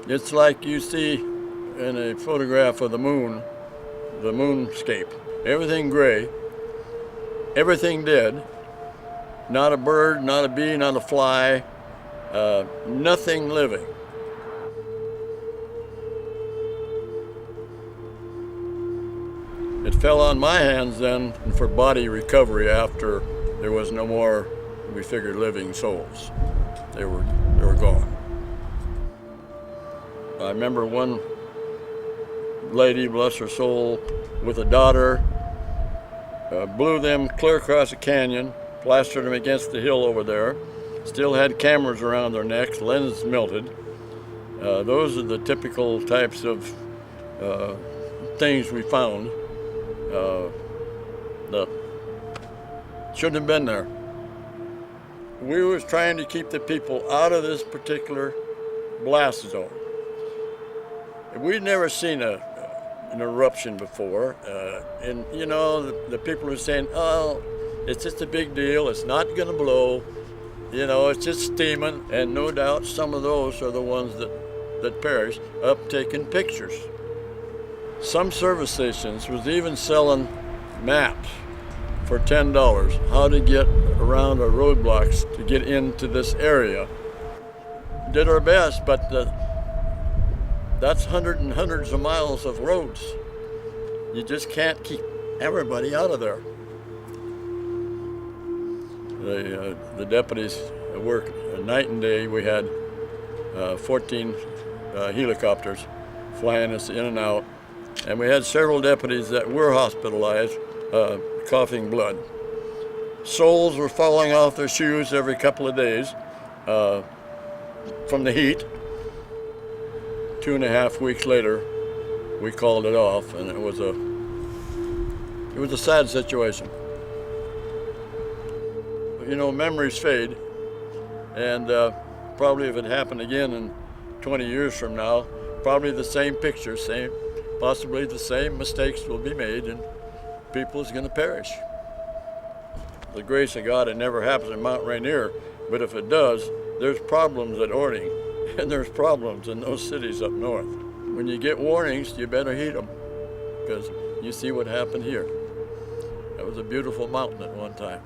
It's like you see in a photograph of the moonscape. Everything gray, everything dead, not a bird, not a bee, not a fly, nothing living. It fell on my hands then for body recovery after there was no more, we figured, living souls. They were gone. I remember one lady, bless her soul, with a daughter, blew them clear across a canyon, plastered them against the hill over there, still had cameras around their necks, lenses melted. Those are the typical types of things we found that shouldn't have been there. We was trying to keep the people out of this particular blast zone. We'd never seen an eruption before, and you know, the people were saying, oh, it's just a big deal, it's not going to blow, you know, it's just steaming, and no doubt some of those are the ones that perished, up taking pictures. Some service stations was even selling maps for $10, how to get around our roadblocks to get into this area. Did our best, but that's hundreds and hundreds of miles of roads. You just can't keep everybody out of there. The deputies worked night and day. We had 14 helicopters flying us in and out, and we had several deputies that were hospitalized, coughing blood. Soles were falling off their shoes every couple of days from the heat. 2.5 weeks later, we called it off, and it was a sad situation. You know, memories fade, and probably if it happened again in 20 years from now, probably the same picture, possibly the same mistakes will be made, and people is going to perish. The grace of God, it never happens in Mount Rainier, but if it does, there's problems at Orting, and there's problems in those cities up north. When you get warnings, you better heed them, because you see what happened here. That was a beautiful mountain at one time.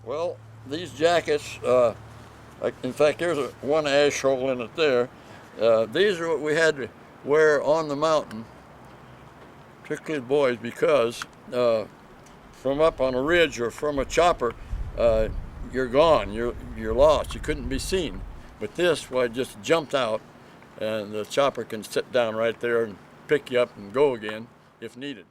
Well, these jackets, in fact, there's one ash hole in it there. These are what we had to wear on the mountain, particularly the boys, because from up on a ridge or from a chopper, you're gone, you're lost, you couldn't be seen. But this, well, I just jumped out, and the chopper can sit down right there and pick you up and go again if needed.